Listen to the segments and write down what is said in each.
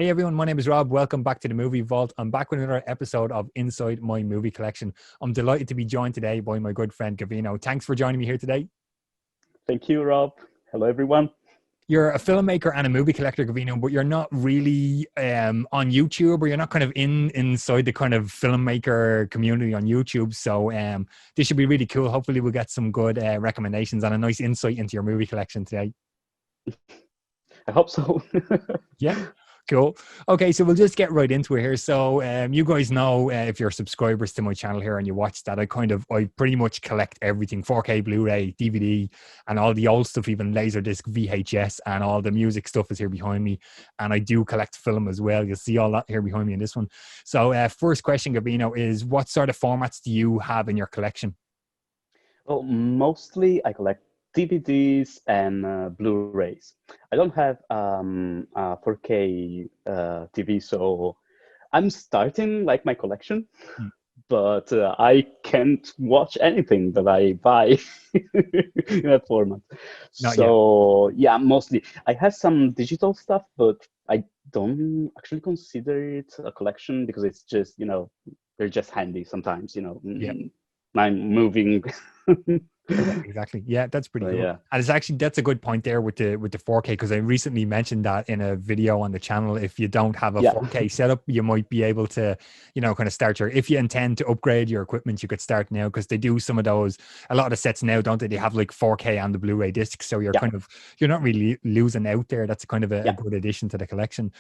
Hey everyone, my name is Rob. Welcome back to the Movie Vault. I'm back with another episode of Inside My Movie Collection. I'm delighted to be joined today by my good friend Gavino. Thanks for joining me here today. Thank you, Rob. Hello, everyone. You're a filmmaker and a movie collector, Gavino, but you're not really on YouTube, or you're not kind of inside the kind of filmmaker community on YouTube. So this should be really cool. Hopefully we'll get some good recommendations and a nice insight into your movie collection today. I hope so. Yeah. Cool. Okay, so we'll just get right into it here. So you guys know, if you're subscribers to my channel here and you watch that, I pretty much collect everything: 4K, Blu-ray, DVD, and all the old stuff, even Laserdisc, VHS, and all the music stuff is here behind me. And I do collect film as well. You'll see all that here behind me in this one. So first question, Gavino, is what sort of formats do you have in your collection? Well, mostly I collect DVDs and Blu-rays. I don't have a 4K TV, so I'm starting like my collection, but I can't watch anything that I buy in that format. Yeah, mostly I have some digital stuff, but I don't actually consider it a collection because it's just, they're just handy sometimes, I'm moving. Yeah, exactly. Yeah, that's pretty cool. Yeah. And that's a good point there with the 4K, because I recently mentioned that in a video on the channel. If you don't have a 4K setup, you might be able to, kind of start if you intend to upgrade your equipment, you could start now, because they do some of those, a lot of the sets now, don't they? They have like 4K and the Blu-ray discs. So you're you're not really losing out there. That's kind of a good addition to the collection.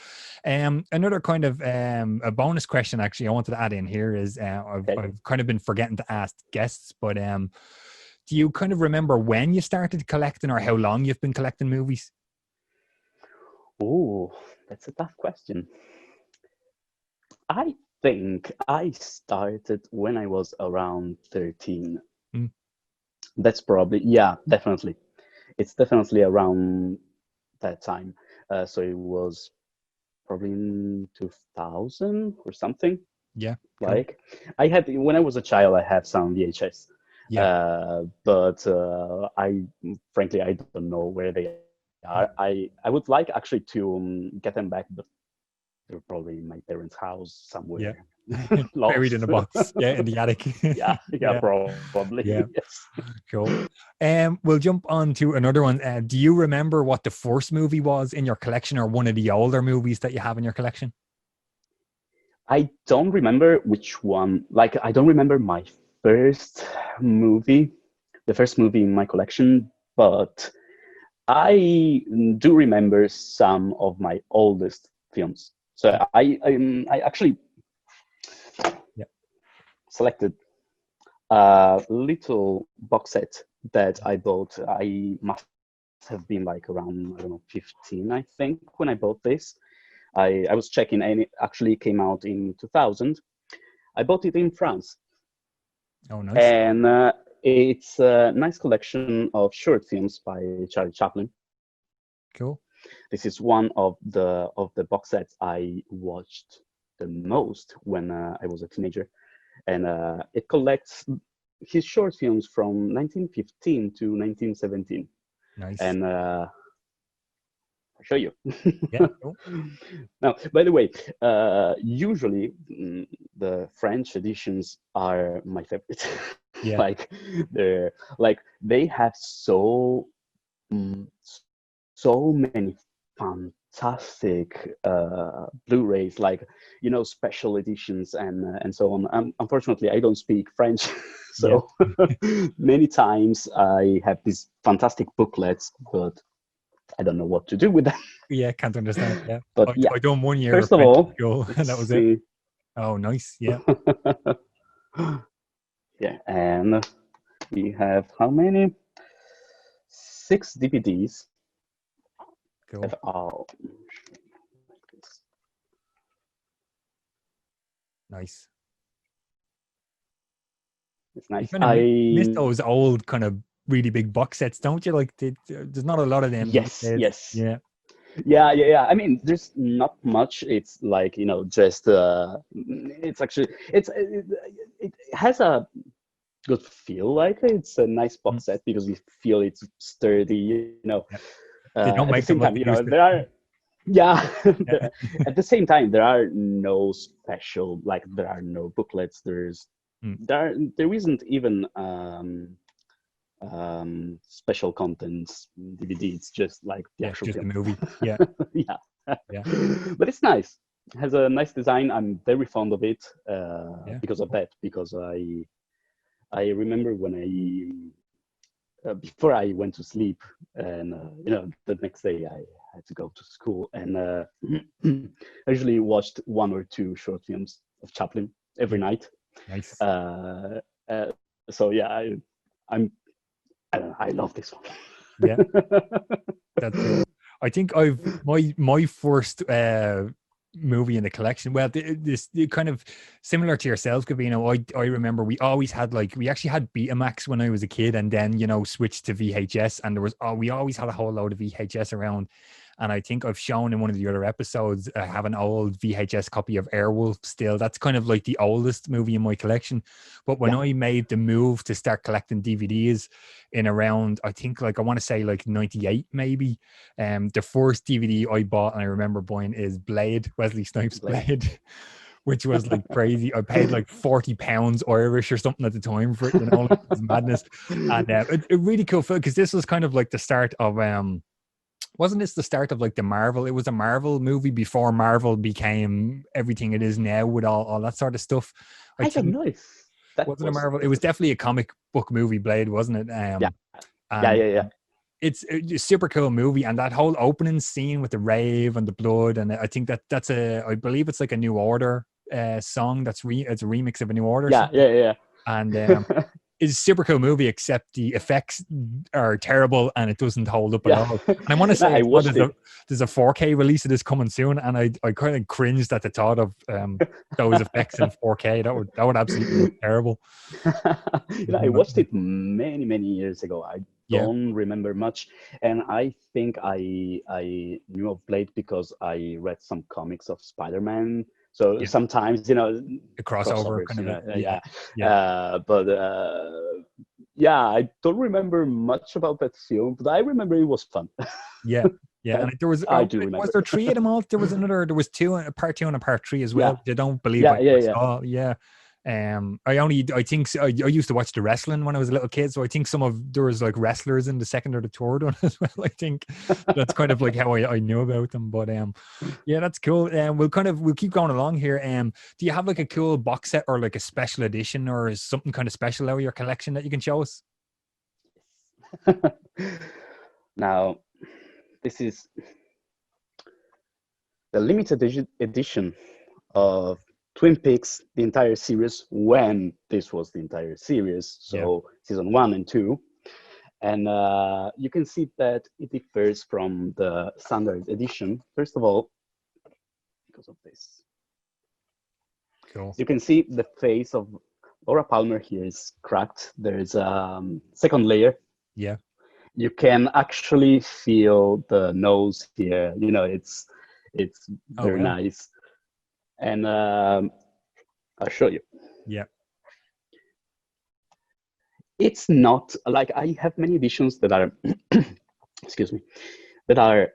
Another kind of a bonus question, actually, I wanted to add in here is I've kind of been forgetting to ask guests, but do you kind of remember when you started collecting, or how long you've been collecting movies? Oh, that's a tough question. I think I started when I was around 13. That's probably, definitely. It's definitely around that time. So it was probably in 2000 or something. Yeah. Like when I was a child, I had some VHS. But I don't know where they are. I would like actually to get them back, but they're probably in my parents' house somewhere. Buried in a box. In the attic. Probably. Yes. Cool. We'll jump on to another one. Do you remember what the first movie was in your collection, or one of the older movies that you have in your collection? I don't remember which one. Like, I don't remember my first movie, the first movie in my collection, but I do remember some of my oldest films. So I actually selected a little box set that I bought. I must have been like around, 15, I think, when I bought this. I was checking, and it actually came out in 2000. I bought it in France. Oh, nice. And it's a nice collection of short films by Charlie Chaplin. Cool. This is one of the box sets I watched the most when I was a teenager. And it collects his short films from 1915 to 1917. Nice. And I'll show you. Cool. Now, by the way, usually the French editions are my favorite. They have so many fantastic Blu-rays, special editions and so on. Unfortunately, I don't speak French, so many times I have these fantastic booklets, but I don't know what to do with them. Yeah, can't understand. Yeah, but I done 1 year. First of all, and that was it. Oh, nice. Yeah. And we have how many? 6 DVDs. Cool. Nice. It's nice. I miss those old kind of really big box sets, don't you? Like, there's not a lot of them. Yes. Yeah. I mean, there's not much. It's like, just it's actually it has a good feel. Like, it's a nice box set because you feel it's sturdy. They don't make them like there are Yeah. Yeah. At the same time, there are no special, like there are no booklets. Mm. There isn't even special contents DVD. It's just like the Yeah, actual just the film. movie. Yeah, Yeah. yeah, But it's nice. It has a nice design. I'm very fond of it yeah. because of that. Because I remember when before I went to sleep, and the next day I had to go to school, and I usually watched one or two short films of Chaplin every Yeah. night. Nice. Uh, uh, so yeah, I'm I don't know, I love this one. Yeah, that's cool. I think I've my first movie in the collection. Well, this kind of similar to yourself, Gavino. I remember we always had we actually had Betamax when I was a kid, and then switched to VHS, and we always had a whole load of VHS around. And I think I've shown in one of the other episodes, I have an old VHS copy of Airwolf still. That's kind of like the oldest movie in my collection. But when I made the move to start collecting DVDs in around, I think I want to say 98 maybe, the first DVD I bought and I remember buying is Blade, Wesley Snipes' Blade. Which was crazy. I paid £40 Irish or something at the time for it, it was madness. And it really cool film, because this was kind of the start of wasn't this the start of the Marvel? It was a Marvel movie before Marvel became everything it is now with all that sort of stuff. I don't know if that wasn't a Marvel. It was definitely a comic book movie, Blade, wasn't it? Yeah. And Yeah. It's a super cool movie, and that whole opening scene with the rave and the blood, and I think that's I believe it's a New Order song. It's a remix of a New Order song. Yeah. And it's a super cool movie, except the effects are terrible and it doesn't hold up at all. And I want to say there's a 4K release of this coming soon, and I kind of cringed at the thought of those effects in 4K. That would absolutely look terrible. I watched it many years ago. I don't remember much, and I think I knew of Blade because I read some comics of Spider-Man. So sometimes the crossover kind of but I don't remember much about that film, but I remember it was fun. Yeah, and there was I do remember. Was there 3 of them all? There was 2, a part 2 and a part 3 as well. Yeah. I don't believe I saw. Yeah. I think I used to watch the wrestling when I was a little kid, so I think there was wrestlers in the second or the third one as well. I think that's kind of how I knew about them. But yeah, that's cool. We'll keep going along here. Do you have a cool box set or a special edition or something kind of special out of your collection that you can show us? Now, this is the limited edition of Twin Peaks, the entire series, when this was the entire series, so season 1 and 2. And you can see that it differs from the standard edition. First of all, because of this. Cool. You can see the face of Laura Palmer here is cracked. There's a second layer. Yeah. You can actually feel the nose here. It's very nice. And I'll show you. Yeah. It's not I have many editions that are, excuse me, that are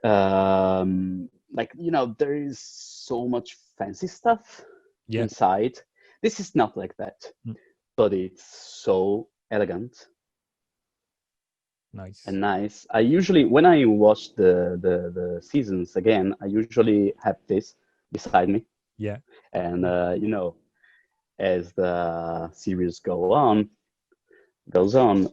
there is so much fancy stuff inside. This is not like that, but it's so elegant. Nice. And nice. I usually, when I watch the seasons again, I usually have this beside me. Yeah. And as the series goes on,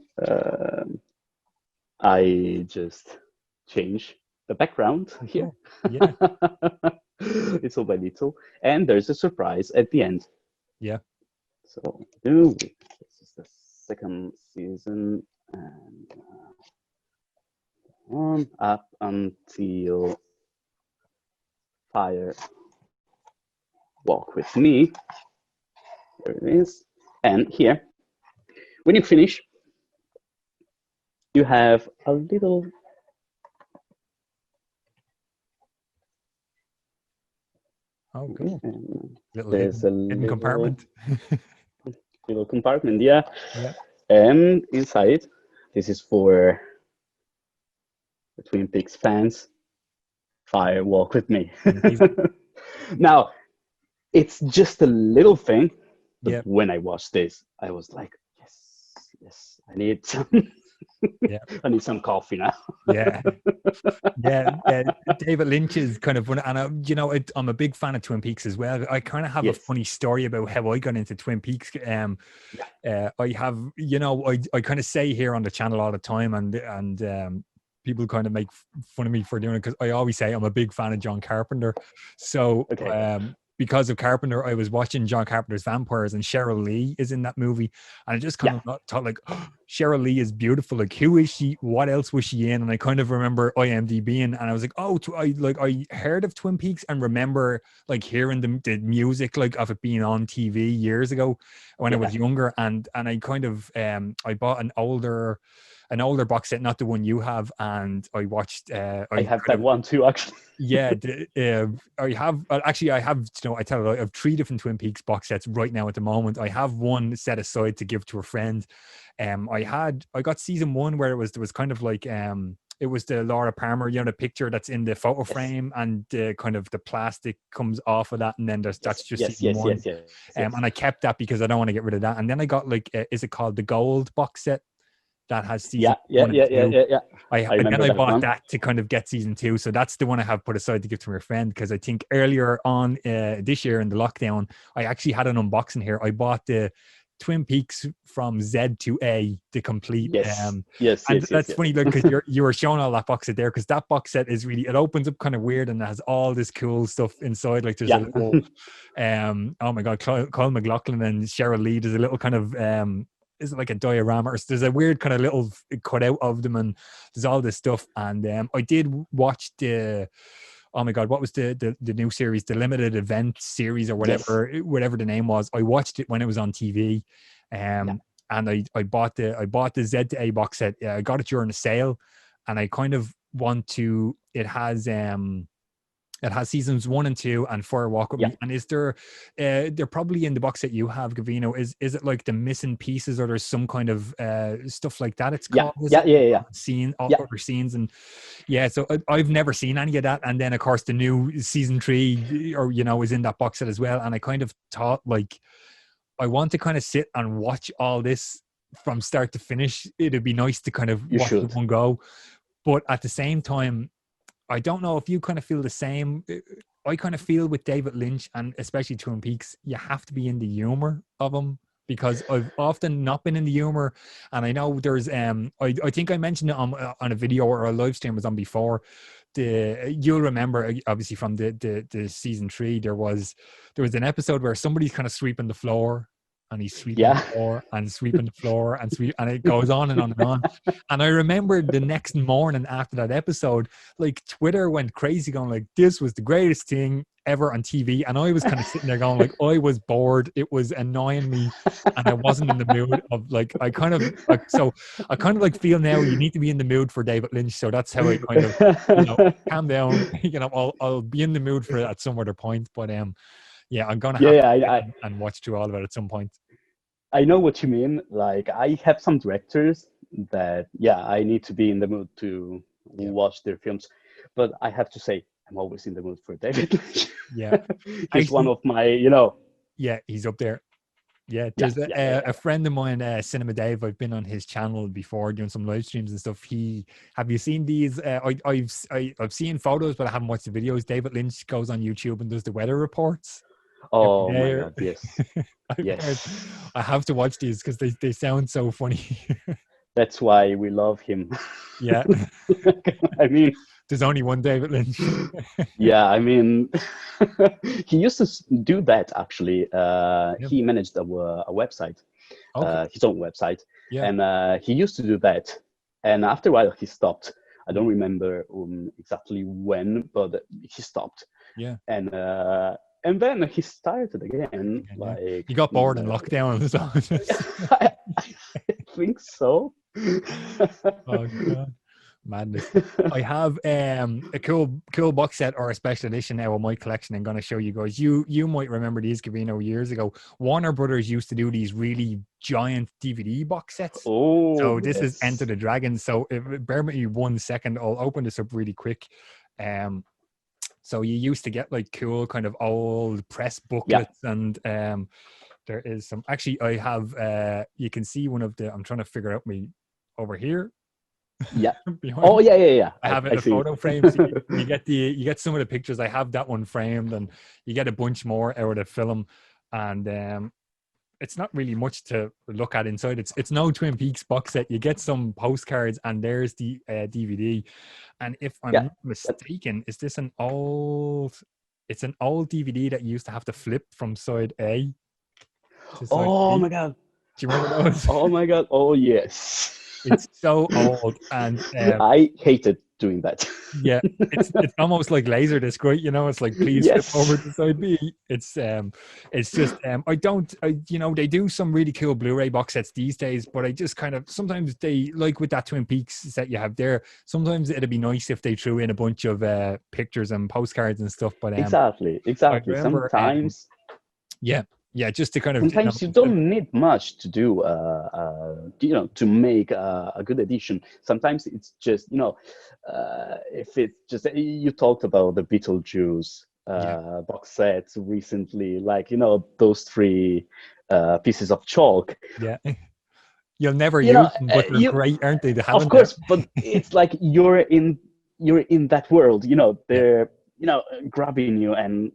I just change the background here. Yeah. Little by little, and there's a surprise at the end. Yeah. So this is the second season, and on up until Fire Walk with Me. There it is. And here, when you finish, you have a little cool. There's a hidden compartment. Little compartment, yeah. And inside, this is for the Twin Peaks fans. fire, walk with me. Amazing. Now, it's just a little thing, but Yeah. when I watched this, I was like, yes, I need some, Yeah. I need some coffee now. Yeah. Yeah, David Lynch is kind of one, and I'm a big fan of Twin Peaks as well. I kind of have a Yes. funny story about how I got into Twin Peaks. I have, I kind of say here on the channel all the time, and people kind of make fun of me for doing it because I always say I'm a big fan of John Carpenter. So Okay. because of Carpenter, I was watching John Carpenter's Vampires, and Cheryl Lee is in that movie, and I just kind of thought like, oh, Cheryl Lee is beautiful. Like, who is she? What else was she in? And I kind of remember IMDb, and I was like, oh, I heard of Twin Peaks and remember like hearing the music like of it being on TV years ago when I was younger, and I kind of I bought an older box set, not the one you have, and I watched. I have that one too, actually. Yeah, I have actually. I have, I tell you, I have 3 different Twin Peaks box sets right now at the moment. I have one set aside to give to a friend. I got season 1 where there was kind of like it was the Laura Palmer, the picture that's in the photo frame, and kind of the plastic comes off of that, and then that's just season 1. And I kept that because I don't want to get rid of that. And then I got like, is it called the Gold box set? That has season 1 and 2. I bought that to kind of get season 2. So that's the one I have put aside to give to my friend, because I think earlier on this year in the lockdown, I actually had an unboxing here. I bought the Twin Peaks from Z to A, the complete. That's funny because you were showing all that box set there, because that box set is really, it opens up kind of weird and it has all this cool stuff inside. Like there's a little, oh my God, Kyle MacLachlan and Cheryl Lee. There's a little kind of is it like a diorama, or there's a weird kind of little cutout of them, and there's all this stuff. And I did watch the, oh my God, what was the new series, the limited event series or whatever the name was. I watched it when it was on TV, and I bought the Z to A box set. I got it during a sale, and I kind of want to. It has seasons 1 and 2 and For a Walk With Me. And is there, they're probably in the box that you have, Gavino. Is it like the missing pieces, or there's some kind of stuff like that? It's called scene, other scenes, and so I've never seen any of that. And then of course the new season 3, or is in that box set as well. And I kind of thought like, I want to kind of sit and watch all this from start to finish. It'd be nice to kind of watch it one go, but at the same time, I don't know if you kind of feel the same. I kind of feel with David Lynch, and especially Twin Peaks, you have to be in the humor of him, because I've often not been in the humor. And I know there's I think I mentioned it on a video or a live stream was on before. You'll remember obviously from the season 3, there was an episode where somebody's kind of sweeping the floor, and he's sweeping the floor and sweeping the floor and it goes on and on and on. And I remember the next morning after that episode, like Twitter went crazy going like, this was the greatest thing ever on TV. And I was kind of sitting there going like, I was bored. It was annoying me. And I wasn't in the mood of like, I kind of like feel now you need to be in the mood for David Lynch. So that's how I kind of, calm down, I'll be in the mood for it at some other point. But I'm gonna have to and watch through all of it at some point. I know what you mean. Like, I have some directors that I need to be in the mood to watch their films, but I have to say I'm always in the mood for David Lynch. He's one of my, he's up there. There's a friend of mine, Cinema Dave. I've been on his channel before doing some live streams and stuff. Have you seen these? I've seen photos, but I haven't watched the videos. David Lynch goes on YouTube and does the weather reports. Oh my God, yes. I have to watch these because they sound so funny. That's why we love him. I mean, there's only one David Lynch. I mean, he used to do that actually. He managed a website, his own website, and he used to do that. And after a while, he stopped. I don't remember exactly when, but he stopped. And then he started again. Like, he got bored in lockdown. I think so. Oh God, madness! I have a cool box set or a special edition now of my collection. I'm going to show you guys. You might remember these, Gavino, years ago. Warner Brothers used to do these really giant DVD box sets. So this is Enter the Dragon. So bear with me 1 second. I'll open this up really quick. So you used to get like cool kind of old press Yeah. booklets, and there is some. Actually, I have. You can see one of the. I'm trying to figure out me over here. Yeah. Behind Oh me. yeah, yeah, yeah. I have it I in a see. photo frame. So you get some of the pictures. I have that one framed, and you get a bunch more out of the film. And it's not really much to look at inside. It's no Twin Peaks box set. You get some postcards, and there's the DVD. And if I'm Yeah. not mistaken, is this an old? It's an old DVD that you used to have to flip from side A to side Oh B. my God. Do you remember those? Oh my God. Oh yes. It's so old, and I hated doing that. yeah, it's almost like Laserdisc, right? You know, it's like please flip over Yes. to side B. It's just they do some really cool Blu-ray box sets these days, but I just kind of sometimes they like with that Twin Peaks set you have there. Sometimes it'd be nice if they threw in a bunch of pictures and postcards and stuff. But Exactly. I remember yeah, just to kind of sometimes you don't need much to do to make a good edition. Sometimes it's just if it's just, you talked about the Beetlejuice box sets recently, like those three pieces of chalk. yeah. You'll never use them, but they're great, aren't they? To have Of in course, there. but it's like you're in that world. Yeah. They're grabbing you, and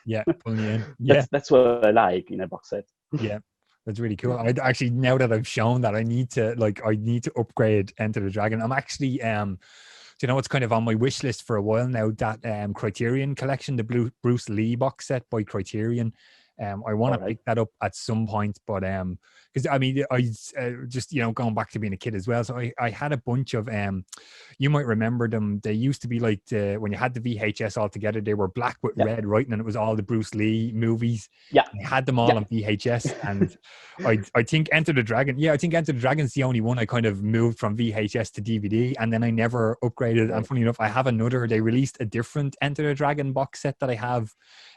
Yeah, pulling you in. Yeah, that's what I like in a box set. yeah, that's really cool. I actually, now that I've shown that, I need to upgrade Enter the Dragon. I'm actually it's kind of on my wish list for a while now, that Criterion collection, the Bruce Lee box set by Criterion. I want to pick that up at some point, but because I mean, I just going back to being a kid as well. So I had a bunch of you might remember them. They used to be like when you had the VHS all together, they were black with red writing, and it was all the Bruce Lee movies. Yeah, I had them all on VHS, and I think Enter the Dragon. Yeah, I think Enter the Dragon's the only one I kind of moved from VHS to DVD, and then I never upgraded. And funny enough, I have another. They released a different Enter the Dragon box set that I have.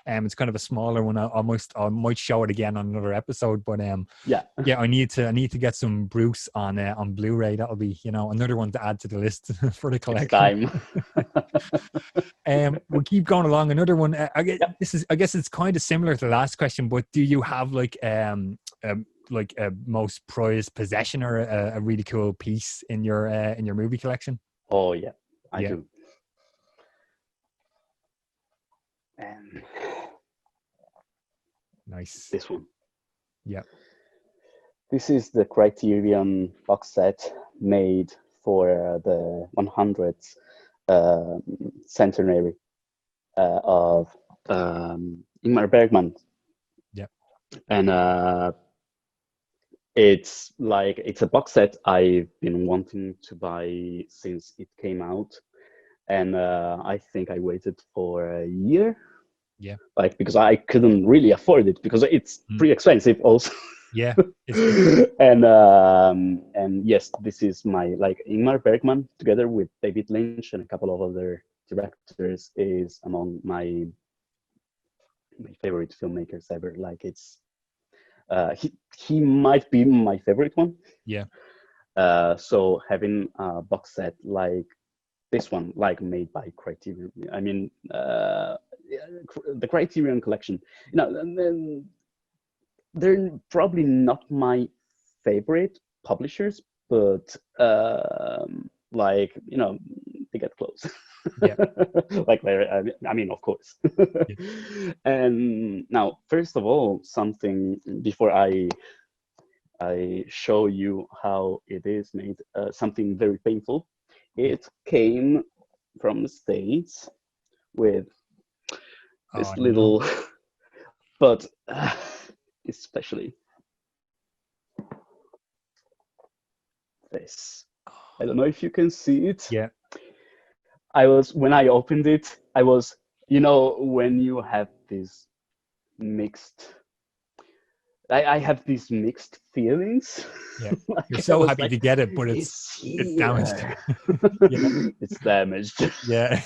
It's kind of a smaller one. I might show it again on another episode, but I need to get some Bruce on Blu-ray. That'll be another one to add to the list for the collection. It's time. We'll keep going along. Another one. I guess it's kind of similar to the last question, but do you have like a most prized possession or a really cool piece in your movie collection? Oh yeah, I do. Nice. This one. Yeah. This is the Criterion box set made for the 100th centenary of Ingmar Bergman. Yeah. And it's a box set I've been wanting to buy since it came out. And I think I waited for a year. Yeah. Because I couldn't really afford it because it's pretty expensive also. Yeah. And yes, this is my Ingmar Bergman together with David Lynch and a couple of other directors is among my favorite filmmakers ever. It's he might be my favorite one. Yeah. So having a box set like this one, made by Criterion, I mean, the Criterion collection, they're probably not my favorite publishers, but they get close. Yeah. I mean, of course. Yeah. And now, first of all, something before I show you how it is made, something very painful. It came from the States with this little, but especially this. I don't know if you can see it. Yeah. When I opened it, I was, when you have this mixed, I have these mixed feelings. Yeah. You're so happy to get it, but it's damaged. Yeah. It's damaged. Yeah.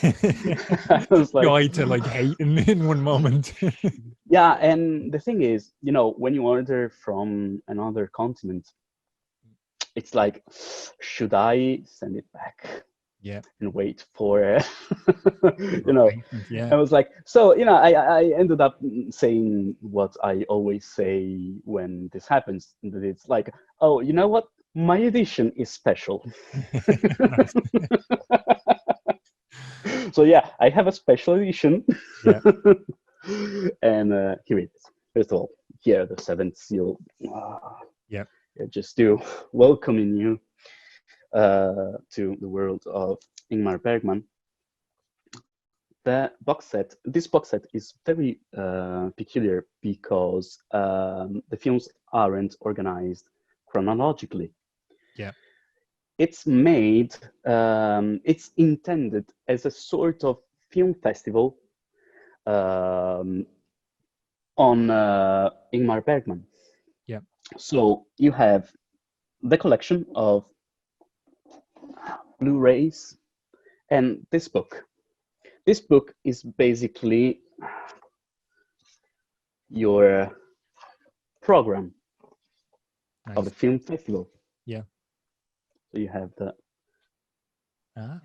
I was joy to hate in one moment. Yeah, and the thing is, when you order from another continent, it's should I send it back? Yeah. and wait for, Yeah. I was like, so, I ended up saying what I always say when this happens. That it's like, oh, you know what? My edition is special. Nice. So yeah, I have a special edition. Yeah. And here it is. First of all, here the seventh seal. Yeah. Just to welcoming you to the world of Ingmar Bergman. This box set is very peculiar because the films aren't organized chronologically. Yeah. It's it's intended as a sort of film festival on Ingmar Bergman. Yeah. So you have the collection of Blu-rays and this book. This book is basically your program of the film festival. Yeah. So you have the. Ah.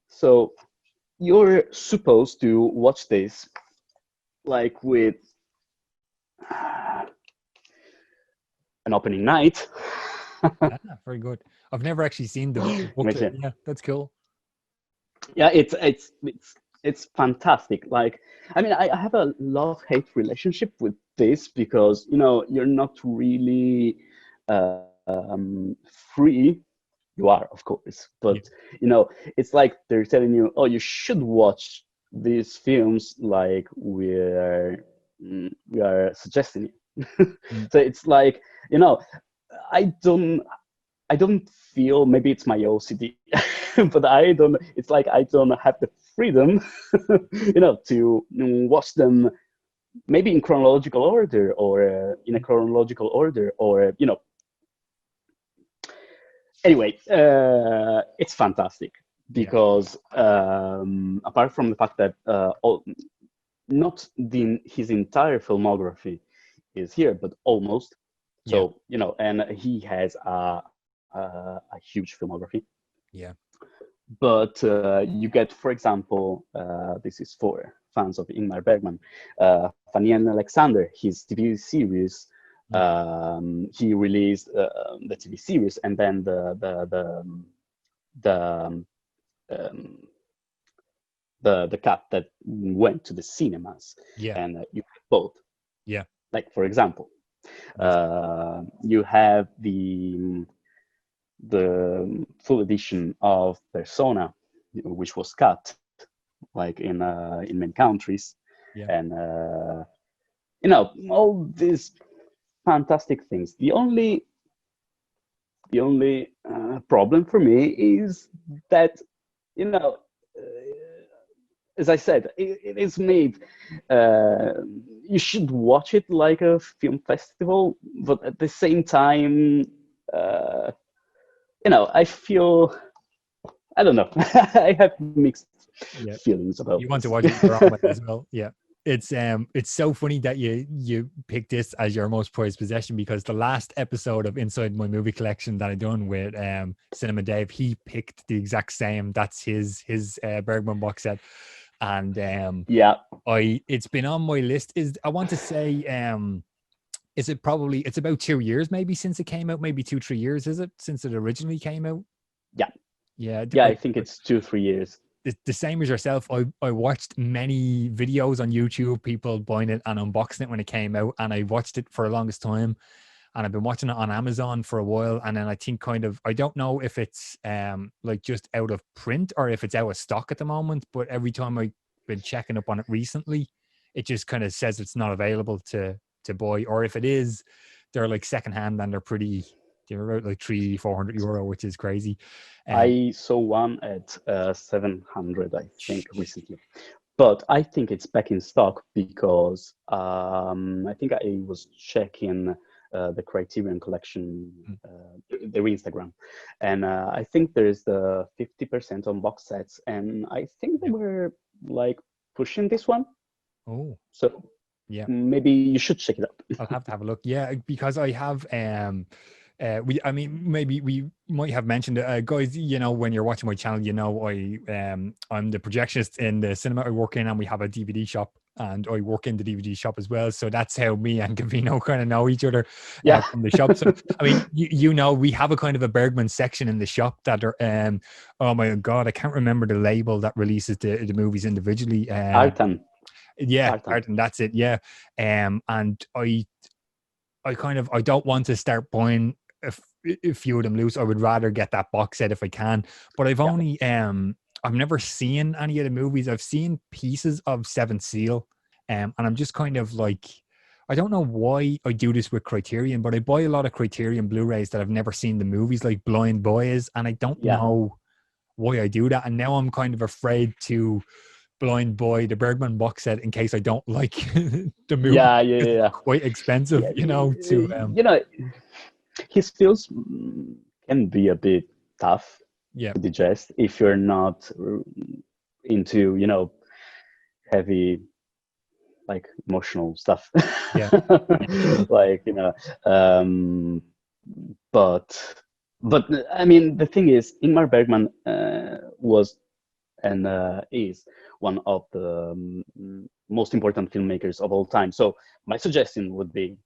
So you're supposed to watch this like with an opening night. Very good. I've never actually seen the booklet. Yeah, that's cool. Yeah, it's fantastic. Like, I mean, I have a love-hate relationship with this because you're not really free. You are, of course, but it's like they're telling you, oh, you should watch these films like we are suggesting you. So it's like, I don't feel, maybe it's my OCD, but it's like I don't have the freedom, to watch them maybe in chronological order or in a chronological order or, Anyway, it's fantastic because apart from the fact that not his entire filmography is here, but almost. So, and he has a huge filmography. Yeah. But you get, for example, this is for fans of Ingmar Bergman, Fanny and Alexander, his TV series. He released the TV series and then the cut that went to the cinemas. Yeah. And you have both. Yeah. Like, for example, you have the full edition of Persona, which was cut like in many countries, and all these fantastic things. The only problem for me is that as I said, it is made. You should watch it like a film festival, but at the same time, I feel, I don't know. I have mixed feelings about. You want to watch it your own way as well. Yeah. It's so funny that you picked this as your most prized possession because the last episode of Inside My Movie Collection that I done with Cinema Dave, he picked the exact same. That's his Bergman box set, and it's been on my list. I want to say is it probably, it's about 2 years maybe since it came out, maybe 2-3 years, is it, since it originally came out? Yeah, I think it's 2-3 years. The same as yourself. I watched many videos on YouTube, people buying it and unboxing it when it came out, and I watched it for the longest time, and I've been watching it on Amazon for a while, and then I think I don't know if it's like just out of print or if it's out of stock at the moment, but every time I've been checking up on it recently, it just kind of says it's not available to buy, or if it is, they're like secondhand and they're about like 300-400 euro, which is crazy. I saw one at 700, I think, recently. But I think it's back in stock because I think I was checking the Criterion Collection, their Instagram. And I think there's the 50% on box sets. And I think they were like pushing this one. Oh. So maybe you should check it out. I'll have to have a look. Yeah, because I have I mean, maybe we might have mentioned it, guys. You know, when you're watching my channel, you know, I'm the projectionist in the cinema I work in, and we have a DVD shop, and I work in the DVD shop as well. So that's how me and Gavino kind of know each other Yeah. from the shop. So I mean, you know, we have a kind of a Bergman section in the shop that are, oh my god, I can't remember the label that releases the movies individually. Artan. Yeah, Artan. Artan, that's it. Yeah, and I kind of, I don't want to start buying a few of them loose. I would rather get that box set if I can. But I've only I've never seen any of the movies. I've seen pieces of Seventh Seal, and I'm just kind of like, I don't know why I do this with Criterion, but I buy a lot of Criterion Blu-rays that I've never seen the movies, like Blind Boys, and I don't know why I do that. And now I'm kind of afraid to blind boy the Bergman box set in case I don't like the movie. Yeah. It's quite expensive, Yeah, you know, to you know, his films can be a bit tough to digest if you're not into, you know, heavy, like, emotional stuff. Yeah. Like, you know, but I mean, the thing is, Ingmar Bergman was and is one of the most important filmmakers of all time. So my suggestion would be,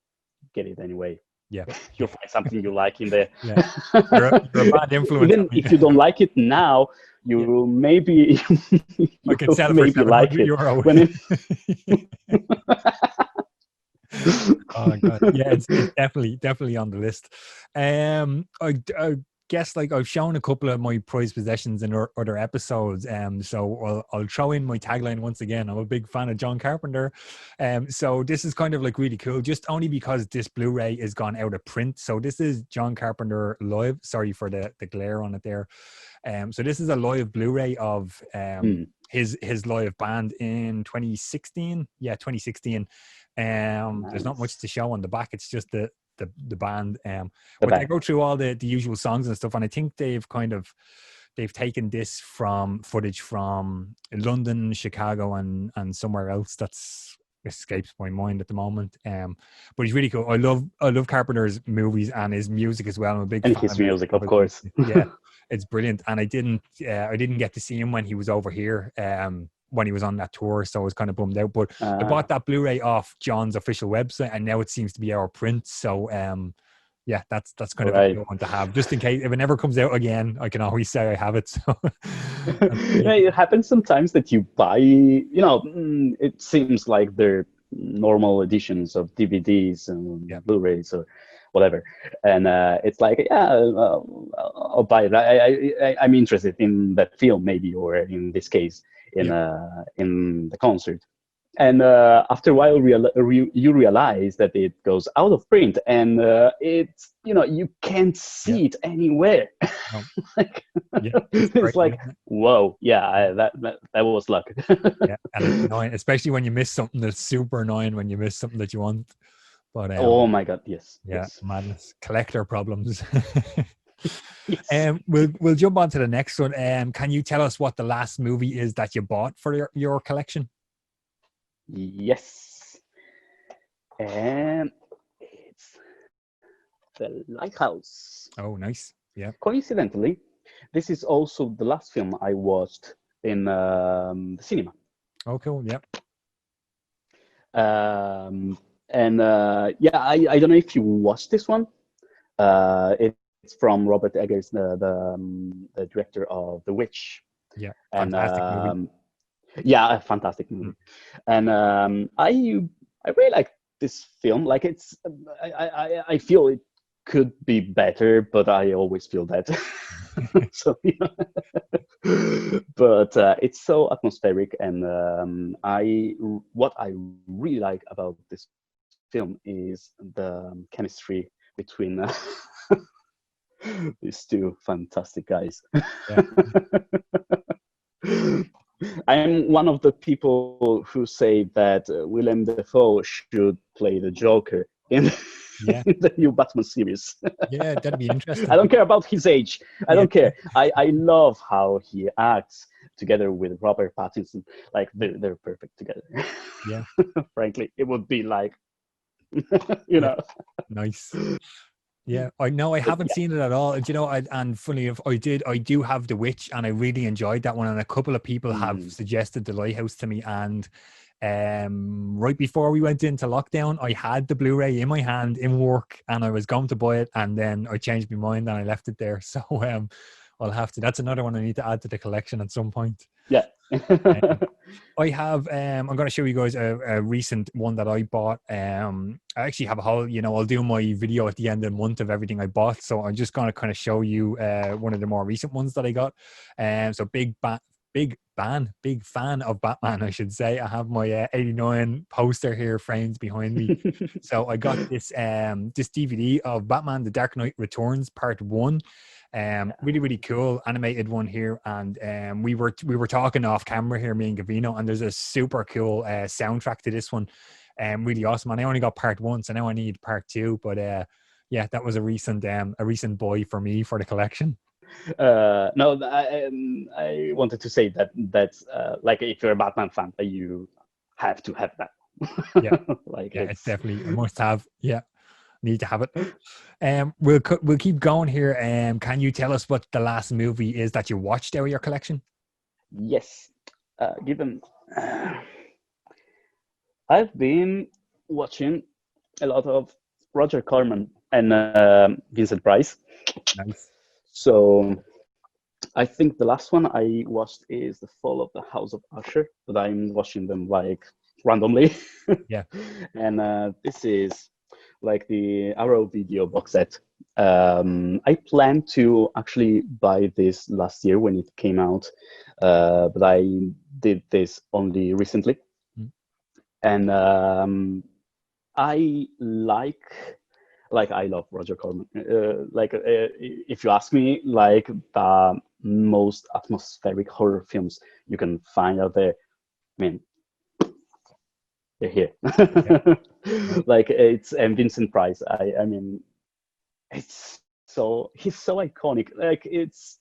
get it anyway. Yeah. You'll find something you like in there. Yeah. You're a bad influence. Even if you don't like it now, you maybe I can sell it for maybe like it €700 when it. Oh god, yeah, it's definitely on the list. I guess, like, I've shown a couple of my prized possessions in other episodes, so I'll throw in my tagline once again. I'm a big fan of John Carpenter, so this is kind of like really cool, just only because this Blu-ray is gone out of print. So this is John Carpenter live. Sorry for the glare on it there. So this is a live Blu-ray of his live band in 2016. Yeah, 2016. Nice. There's not much to show on the back. It's just the band. But they go through all the usual songs and stuff. And I think they've taken this from footage from London, Chicago, and somewhere else that's escapes my mind at the moment. But he's really cool. I love Carpenter's movies and his music as well. I'm a big fan his of music, of course. Yeah, it's brilliant. And I didn't get to see him when he was over here. When he was on that tour, so I was kind of bummed out. But I bought that Blu-ray off John's official website, and now it seems to be our print. So yeah, that's kind of a good one to have, just in case if it never comes out again. I can always say I have it. So yeah, it happens sometimes that you buy, you know, it seems like they're normal editions of DVDs and Blu-rays or whatever, and it's like, I'll buy it. I'm interested in that film, maybe, or in this case, in the concert. And after a while, you realize that it goes out of print, and it's, you know, you can't see it anywhere. No. Like, it's like, whoa, that was luck. Yeah, and it's annoying, especially when you miss something. That's super annoying when you miss something that you want. But oh my god, yes. Madness, collector problems. Yes. We'll jump on to the next one. Can you tell us what the last movie is that you bought for your collection? Yes, and it's The Lighthouse. Oh, nice. Yeah. Coincidentally, this is also the last film I watched in the cinema. Oh, cool. Yep. And I don't know if you watched this one. It's from Robert Eggers, the director of The Witch. Yeah, fantastic movie. Yeah, a fantastic movie. And I really like this film. Like, it's I feel it could be better, but I always feel that. So, you know. But it's so atmospheric, and what I really like about this film is the chemistry between these two fantastic guys. Yeah. I'm one of the people who say that Willem Dafoe should play the Joker in the new Batman series. Yeah, that'd be interesting. I don't care about his age. I don't care. I love how he acts together with Robert Pattinson. Like, they're perfect together. Yeah. Frankly, it would be like, you know. Nice. Yeah, I know I But haven't yeah. seen it at all. And you know, and funny enough, I do have The Witch, and I really enjoyed that one. And a couple of people have Mm. suggested The Lighthouse to me. And right before we went into lockdown, I had the Blu-ray in my hand in work, and I was going to buy it, and then I changed my mind and I left it there. So I'll have to. That's another one I need to add to the collection at some point. Yeah. Um, I have I'm going to show you guys a recent one that I bought. I actually have a whole, you know, I'll do my video at the end of the month of everything I bought, so I'm just going to kind of show you one of the more recent ones that I got. So big fan of Batman, I should say. I have my 89 poster here framed behind me. So I got this this DVD of Batman: The Dark Knight Returns Part 1. Really cool animated one here. And we were talking off camera here, me and Gavino, and there's a super cool soundtrack to this one. Really awesome. And I only got part 1, so now I need part 2. But yeah, that was a recent buy for me for the collection. No, I wanted to say that's like if you're a Batman fan, you have to have that. Yeah, like yeah, it's definitely a must have. Yeah, need to have it. We'll keep going here. Can you tell us what the last movie is that you watched out of your collection? Yes. Given I've been watching a lot of Roger Corman and Vincent Price. Nice. So I think the last one I watched is The Fall of the House of Usher, but I'm watching them like randomly. Yeah. And this is like the Arrow video box set. I planned to actually buy this last year when it came out, but I did this only recently. Mm. And I I love Roger Corman. If you ask me, like the most atmospheric horror films you can find out there, I mean, they're here. Yeah. Like it's and Vincent Price. I mean, he's so iconic. Like it's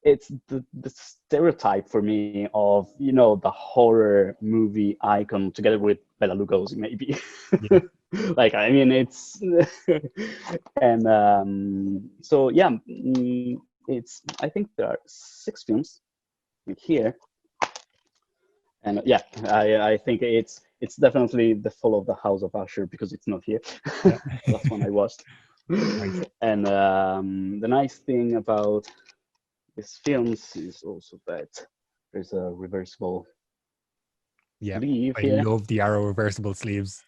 the stereotype for me of, you know, the horror movie icon together with Bela Lugosi maybe. Yeah. Like I mean it's and so yeah, it's I think there are 6 films here, and yeah, I think it's definitely The Fall of the House of Usher because it's not here. Yeah. Last one I watched. Nice. And the nice thing about these films is also that there's a reversible sleeve I here. love the Arrow reversible sleeves.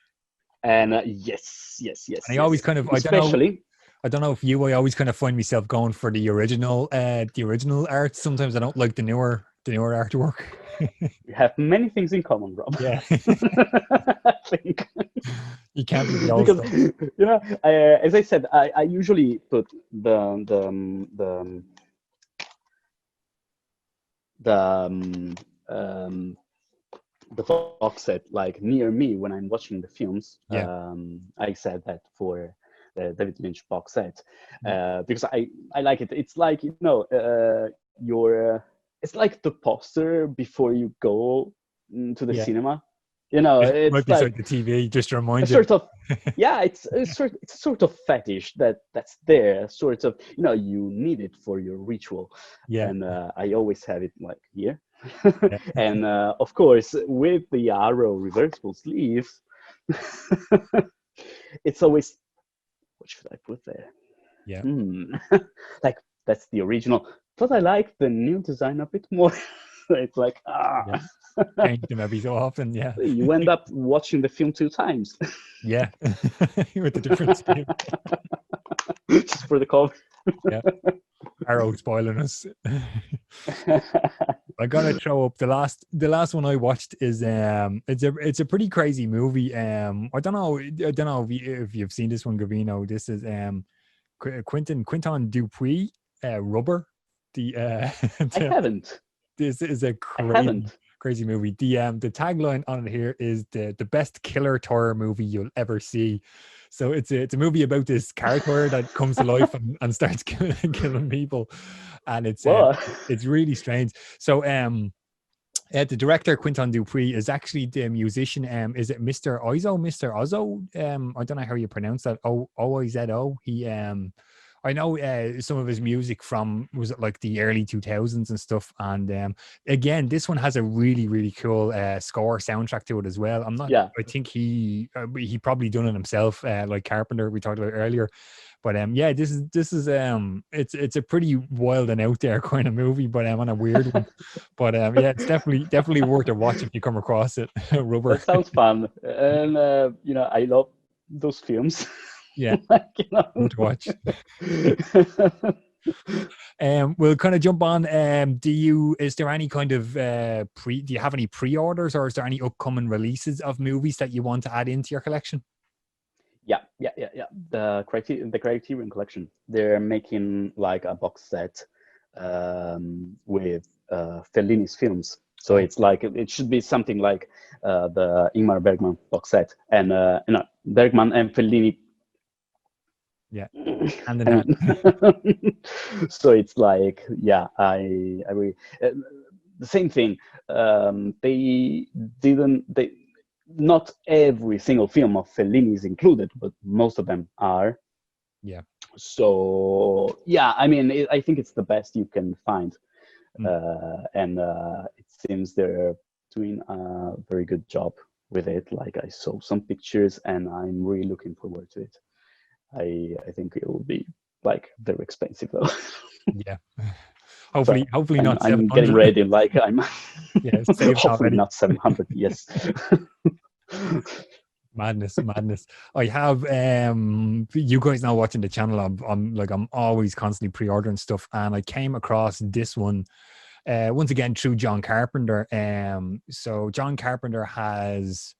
And yes. And I always kind of, especially, I don't know if you, I always kind of find myself going for the original art. Sometimes I don't like the newer artwork. we have many things in common, Rob. Yeah. I think. You can't be the old Because, stuff. you know, as I said, I usually put the box set like near me when I'm watching the films. Yeah. I said that for the David Lynch box set because I like it. It's like, you know, it's like the poster before you go to the cinema. You know, It might it's be like the TV just to remind you. sort of, yeah, it's sort of fetish that's there. Sort of, you know, you need it for your ritual. Yeah. And I always have it like here. Yeah. And of course, with the Arrow reversible sleeves, it's always, what should I put there? Yeah. Like that's the original, but I like the new design a bit more. It's like Yeah. Change them every so often. Yeah. You end up watching the film 2 times. Yeah. With the different sleeve. Just for the cover. Yeah. Arrow spoiling us. I gotta throw up the last one I watched is it's a pretty crazy movie. I don't know if you've seen this one, Gavino. This is Quentin Dupuis, Rubber. I haven't. This is a crazy movie. The tagline on it here is the best killer horror movie you'll ever see. So it's a movie about this character that comes to life and starts killing people, and it's really strange. So The director Quentin Dupree is actually the musician. Is it Mr. Ozo? Mr. Ozo? I don't know how you pronounce that. O-I-Z-O. He I know some of his music from, was it like the early 2000s and stuff. And again, this one has a really, really cool score soundtrack to it as well. I'm not. Yeah. I think he probably done it himself, like Carpenter we talked about earlier. But yeah, this is it's a pretty wild and out there kind of movie, but on a weird one. But yeah, it's definitely worth a watch if you come across it. Rubber. That sounds fun, and I love those films. Yeah, Like, good to watch. We'll kind of jump on. Is there any kind of do you have any pre-orders, or is there any upcoming releases of movies that you want to add into your collection? Yeah. The Criterion Collection. They're making like a box set with Fellini's films. So it's like, it should be something like the Ingmar Bergman box set, and Bergman and Fellini. Yeah, hand in hand. So it's like, yeah, I really, the same thing. They not every single film of Fellini is included, but most of them are. Yeah. So yeah, I mean, I think it's the best you can find, and it seems they're doing a very good job with it. Like, I saw some pictures, and I'm really looking forward to it. I think it will be like very expensive though. Yeah. Hopefully not 700. I'm getting ready. Like, I'm. Yeah, saved hopefully already. not 700. Yes. Madness. I have you guys now watching the channel. I'm always constantly pre-ordering stuff, and I came across this one once again through John Carpenter. So John Carpenter has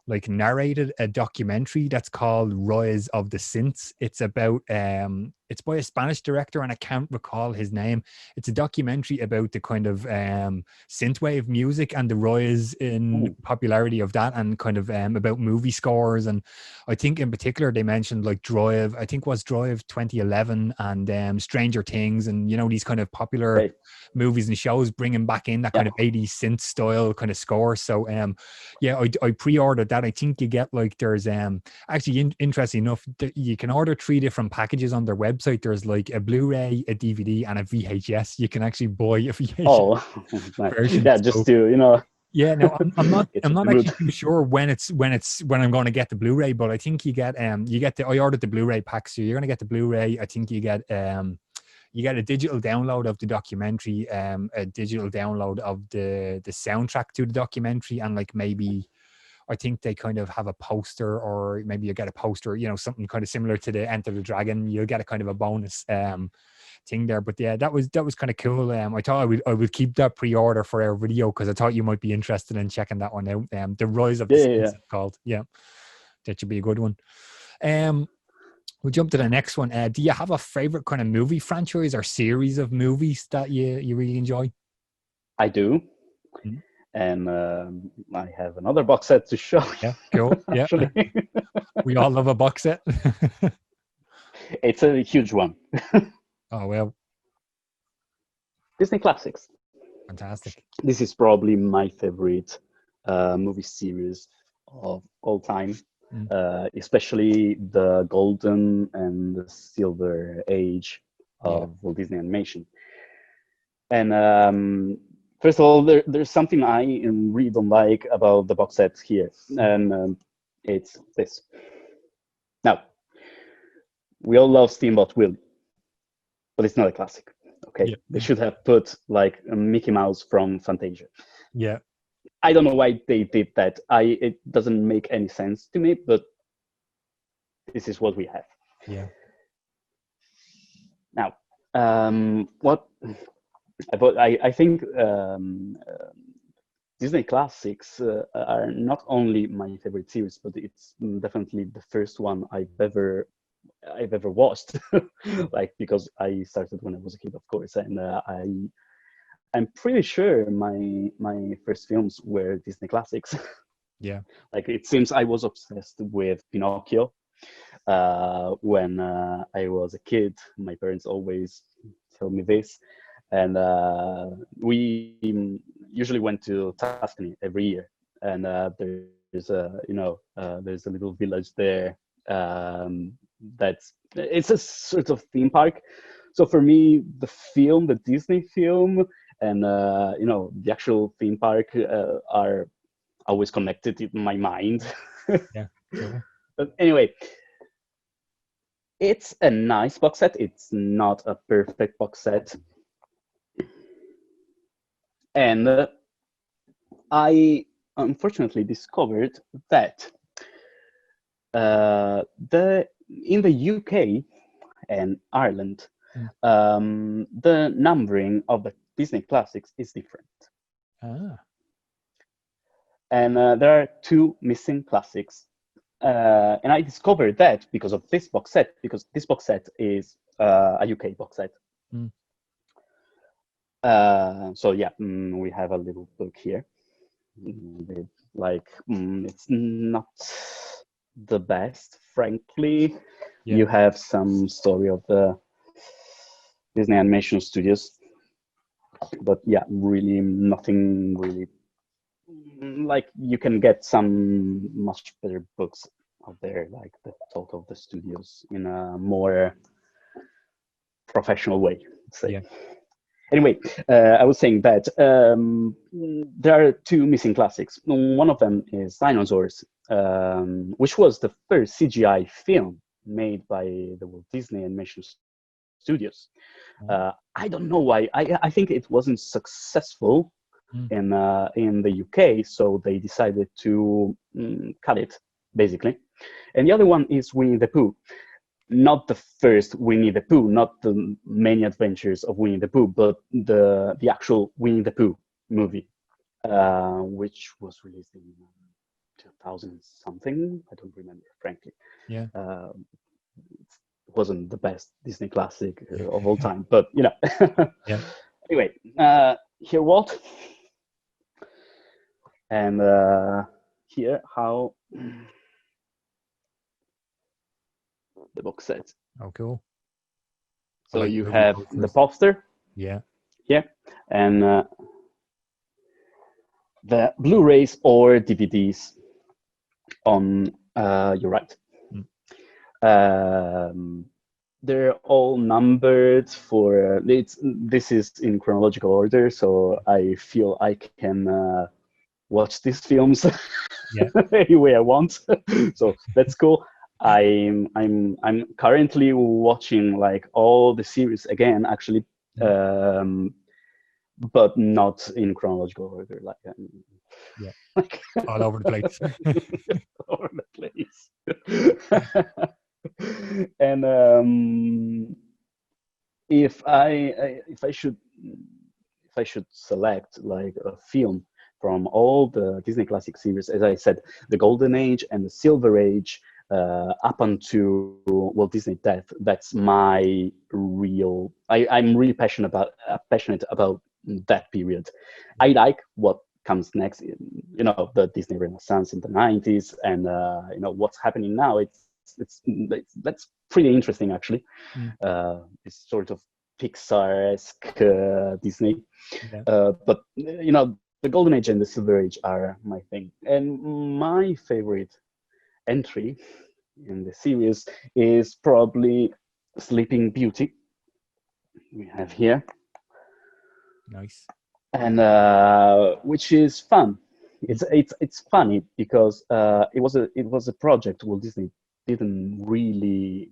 like narrated a documentary that's called Rise of the Synths. It's about it's by a Spanish director, and I can't recall his name. It's a documentary about the kind of synthwave music and the rise in popularity of that, and kind of about movie scores. And I think in particular they mentioned like Drive, I think was Drive 2011, and Stranger Things, and these kind of popular movies and shows, bringing back in that kind of 80s synth style kind of score. So yeah, I pre-ordered that. I think you get like, there's actually interesting enough, you can order 3 different packages on their website. There's like a Blu-ray, a DVD, and a VHS. You can actually buy a VHS version. Yeah, just to Yeah, no, I'm not actually mood. too sure when I'm going to get the Blu-ray, but I think you get I ordered the Blu-ray pack, so you're going to get the Blu-ray. I think you get a digital download of the documentary, a digital download of the soundtrack to the documentary, and like maybe I think they kind of have a poster, or maybe you get a poster, something kind of similar to the Enter the Dragon. You'll get a kind of a bonus thing there. But yeah, that was kind of cool. I thought I would keep that pre-order for our video, because I thought you might be interested in checking that one out. The Rise of the Synths, it's called. Yeah, that should be a good one. We'll jump to the next one. Do you have a favorite kind of movie franchise or series of movies that you really enjoy? I do. Mm-hmm. And I have another box set to show. Yeah, cool. Yeah, we all love a box set. It's a huge one. Oh, well. Disney Classics. Fantastic. This is probably my favorite movie series of all time. Especially the golden and the silver age of Walt Disney Animation. And first of all, there's something I really don't like about the box set here, and it's this. Now, we all love Steamboat Willie, but it's not a classic. Okay, they should have put like a Mickey Mouse from Fantasia. Yeah. I don't know why they did that. It doesn't make any sense to me, but this is what we have. Yeah. Now, what I think Disney Classics are not only my favorite series, but it's definitely the first one I've ever watched. Like, because I started when I was a kid, of course, and I'm pretty sure my first films were Disney Classics. Yeah. Like, it seems I was obsessed with Pinocchio when I was a kid. My parents always tell me this, and we usually went to Tuscany every year, and there's a little village there. It's a sort of theme park. So for me, the Disney film, and the actual theme park are always connected in my mind. Yeah, cool. But anyway, it's a nice box set. It's not a perfect box set. And I unfortunately discovered that in the UK and Ireland, the numbering of the Disney classics is different. And there are 2 missing classics. And I discovered that because of this box set, because this box set is a UK box set. So yeah, we have a little book here. It's not the best, frankly. Yeah. You have some story of the Disney Animation Studios, but yeah, really nothing really. Like, you can get some much better books out there, like the Talk of the Studios, in a more professional way, let's say. Yeah. Anyway, I was saying that there are 2 missing classics. One of them is Dinosaurs, which was the first CGI film made by the Walt Disney Animation Studios. I don't know why. I think it wasn't successful in the UK, so they decided to cut it, basically. And the other one is Winnie the Pooh. Not the first Winnie the Pooh, not the many adventures of Winnie the Pooh, but the actual Winnie the Pooh movie, which was released in 2000 something. I don't remember, frankly. Yeah. It wasn't the best Disney classic of all time, but Yeah. Anyway, here Walt, and here how the box set. Oh, cool. So you have the poster. Yeah. Yeah, and the Blu-rays or DVDs on your right. They're all numbered for this is in chronological order, so I feel I can watch these films any way I want. So that's cool. I'm currently watching like all the series again, actually, but not in chronological order. Like all over the place. All over the place. And if I should select like a film from all the Disney classic series, as I said, the Golden Age and the Silver Age, up until Walt Disney death, that's my real. I'm really passionate about that period. I like what comes next, the Disney Renaissance in the 90s, and what's happening now. That's pretty interesting, actually. It's sort of Pixar-esque Disney, but the Golden Age and the Silver Age are my thing. And my favorite entry in the series is probably Sleeping Beauty. We have here. Nice. And which is fun. It's funny because it was a project Walt Disney didn't really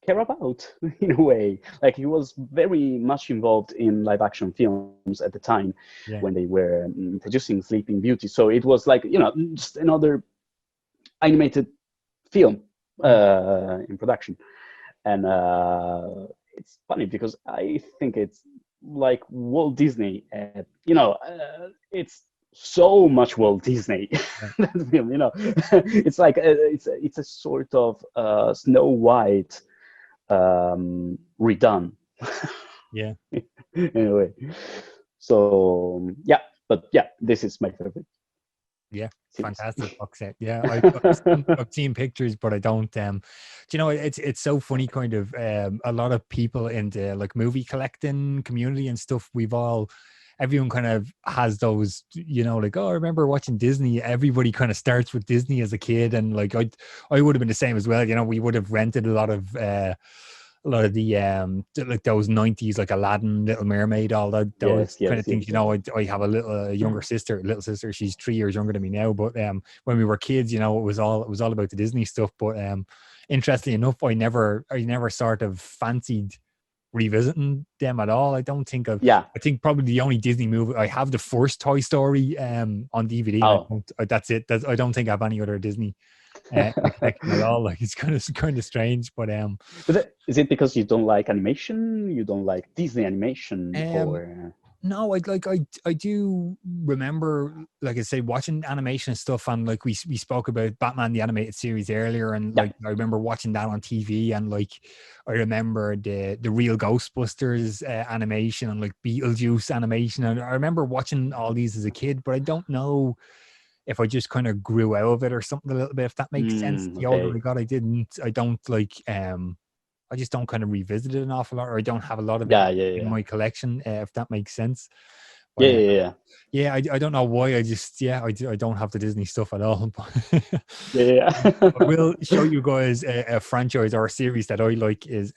care about, in a way. Like, he was very much involved in live action films at the time when they were producing Sleeping Beauty. So it was like, just another animated film in production. And it's funny because I think it's like Walt Disney, it's so much Walt Disney. That film, it's like it's a sort of Snow White redone. Yeah. Anyway, so yeah, but yeah, this is my favorite. Yeah, series. fantastic box set. Yeah, I've seen pictures, but I don't. Do you know? It's so funny. Kind of a lot of people in the like movie collecting community and stuff. Everyone kind of has those. You know, like, oh, I remember watching Disney. Everybody kind of starts with Disney as a kid, and like I would have been the same as well. You know, we would have rented a lot of the like those 90s, like Aladdin, Little Mermaid, all that, those Yes, kind of yes, things. yes. You know, I have a little sister. She's 3 years younger than me now, but when we were kids, you know, it was all about the Disney stuff. But interestingly enough, I never sort of fancied revisiting them at all. Yeah. I think probably the only Disney movie I have, the first Toy Story on DVD, and Oh, that's it. I don't think I have any other Disney in the collection at all. Like, it's kind of strange, but is it because you don't like animation? You don't like Disney animation, um or? no, I do remember, like I say, watching animation stuff, and like we spoke about Batman the animated series earlier, and Yeah. like I remember watching that on TV, and like I remember the real Ghostbusters animation, and like Beetlejuice animation, and I remember watching all these as a kid, but I don't know if I just kind of grew out of it or something a little bit, if that makes sense. The older Okay. I got, I don't like I just don't kind of revisit it an awful lot, or I don't have a lot of it Yeah, yeah, in yeah. my collection, if that makes sense. Yeah, But yeah, yeah. yeah, I don't know why. I don't have the Disney stuff at all. But Yeah, I yeah. will show you guys a franchise or a series that I like is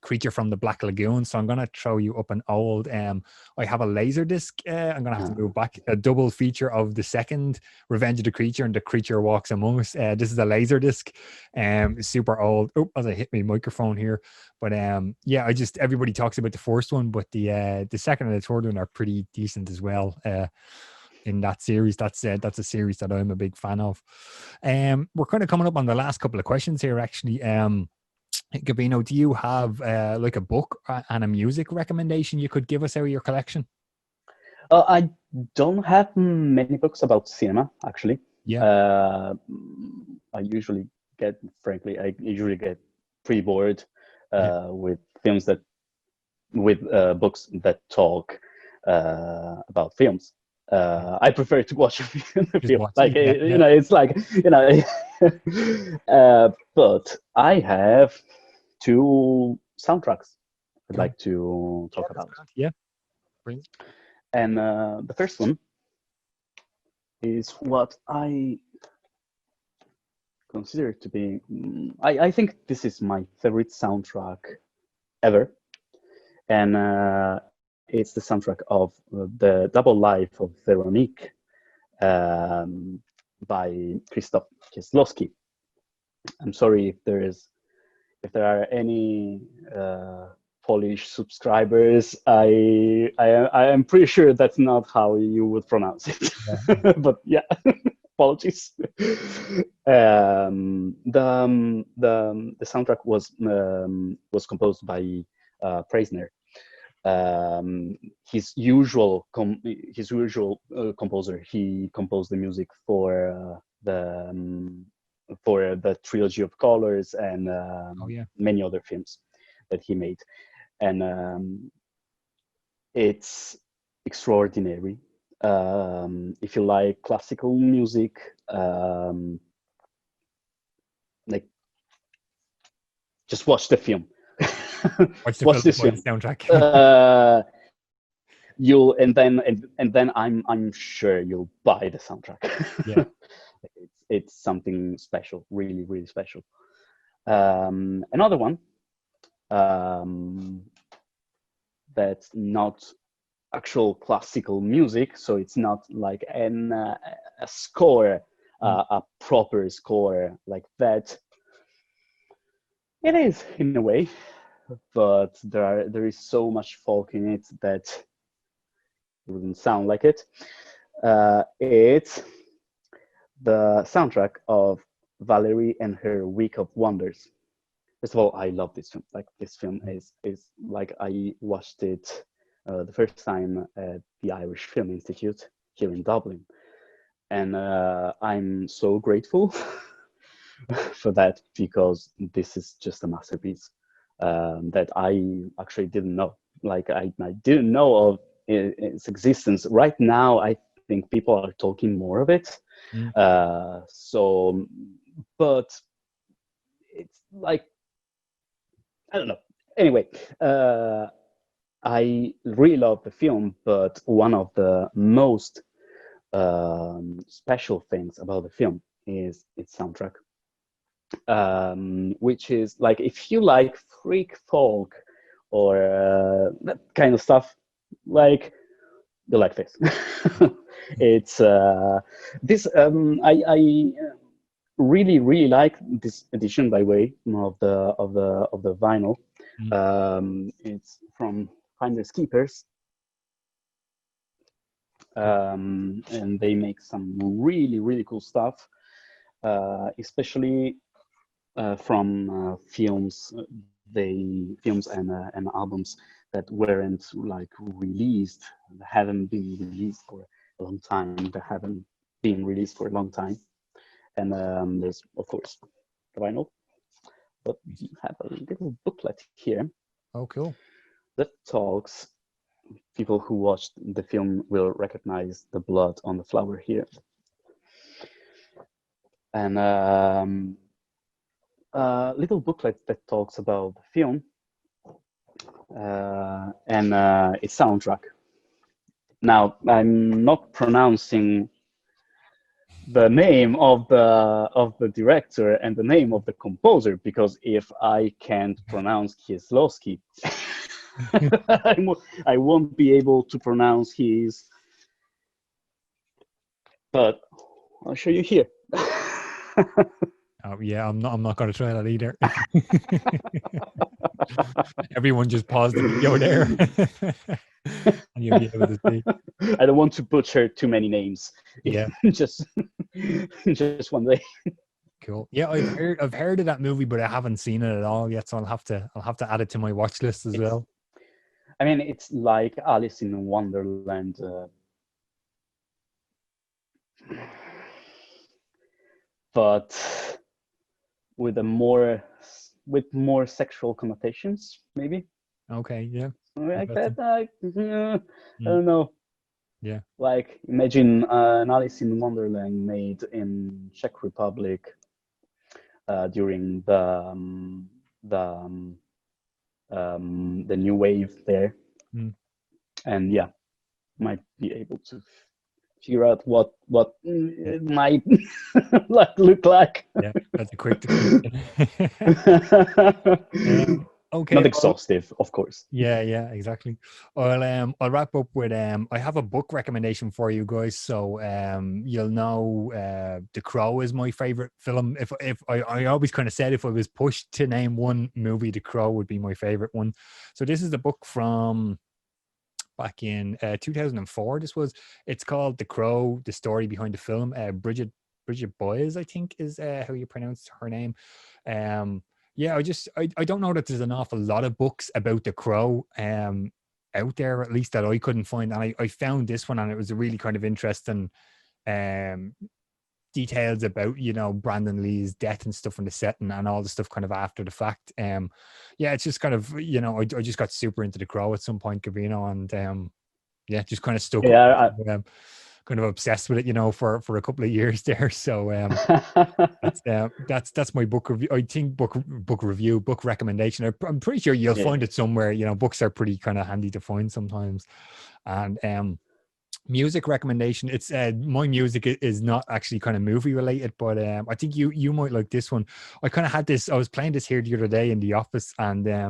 Creature from the Black Lagoon. So I'm gonna throw you up an old I have a laser disc. I'm gonna have to move back. A double feature of the second Revenge of the Creature and The Creature Walks Among Us. This is a laser disc. Super old. Oh, as I hit my microphone here. But yeah, everybody talks about the first one, but the second and the third one are pretty decent as well. In that series, that's a series that I'm a big fan of. We're kind of coming up on the last couple of questions here, actually. Gavino, do you have like a book and a music recommendation you could give us out of your collection? I don't have many books about cinema, actually. Yeah. Uh, I usually get pretty bored Yeah. with books that talk about films. I prefer to watch a Just film. watch Like, it. Yeah. Yeah. it's like, but I have two soundtracks I'd Cool. like to Yeah, talk that's about. grand. Yeah. Brilliant. And the first one is what I consider to be, I think this is my favorite soundtrack ever. And it's the soundtrack of The Double Life of Veronique by Krzysztof Kieslowski. I'm sorry if there are any Polish subscribers. I am pretty sure that's not how you would pronounce it. Yeah. But yeah, apologies. The soundtrack was composed by Preisner. His usual composer. He composed the music for the Trilogy of Colors and Oh yeah. many other films that he made. And it's extraordinary. If you like classical music, like, just watch the film. Watch the Watch film this before the film. soundtrack. You'll and then I'm sure you'll buy the soundtrack. Yeah. It's something special, really, really special. Another one that's not actual classical music, so it's not like a score, a proper score like that. It is in a way, but there is so much folk in it that it wouldn't sound like it. It's the soundtrack of Valerie and Her Week of Wonders. First of all, I love this film. Like, this film is like, I watched it the first time at the Irish Film Institute here in Dublin, and I'm so grateful for that, because this is just a masterpiece that I actually didn't know. Like, I didn't know of its existence. Right now, I think people are talking more of it, Mm. So, but it's like, I don't know. Anyway, I really love the film, but one of the most special things about the film is its soundtrack, which is like, if you like freak folk or that kind of stuff, like, you like this. It's this. I really like this edition, by way of the vinyl. Mm. It's from Finders Keepers, and they make some really cool stuff, especially from films and albums that weren't like released, haven't been released for a long time, that haven't been released for a long time. And there's, of course, the vinyl, but you have a little booklet here. Oh, cool. That talks. People who watched the film will recognize the blood on the flower here. And a little booklet that talks about the film and its soundtrack. Now, I'm not pronouncing the name of the director and the name of the composer, because if I can't pronounce Kieslowski, I won't be able to pronounce his. But I'll show you here. Oh yeah, I'm not going to try that either. Everyone just pause the video there. And you'll be able to see. I don't want to butcher too many names. Yeah. just one day. Cool. Yeah, I've heard of that movie, but I haven't seen it at all yet, so I'll have to add it to my watch list as well. I mean, it's like Alice in Wonderland. But with more sexual connotations, maybe. Okay, yeah. Like that, I don't know. Yeah. Like, imagine an Alice in Wonderland made in Czech Republic during the new wave there, and yeah, might be able to figure out what it might like look like. Yeah, that's a quick. Okay. Not exhaustive, of course. Yeah, exactly. I'll wrap up with I have a book recommendation for you guys. So you'll know The Crow is my favorite film. If I always kind of said, if I was pushed to name one movie, The Crow would be my favorite one. So this is the book from back in 2004. It's called The Crow, the story behind the film. Bridget Boyes, I think, is how you pronounce her name. Yeah, I don't know that there's an awful lot of books about The Crow out there, at least that I couldn't find. And I found this one, and it was a really kind of interesting details about, Brandon Lee's death and stuff on the set, and all the stuff kind of after the fact. Yeah, it's just kind of, I just got super into The Crow at some point, Gavino, and yeah, just kind of stuck. Yeah, kind of obsessed with it, for a couple of years there. So that's my book review. I think book recommendation. I'm pretty sure you'll find it somewhere. Books are pretty kind of handy to find sometimes. And music recommendation. It's my music is not actually kind of movie related, but I think you might like this one. I kind of had this. I was playing this here the other day in the office, and I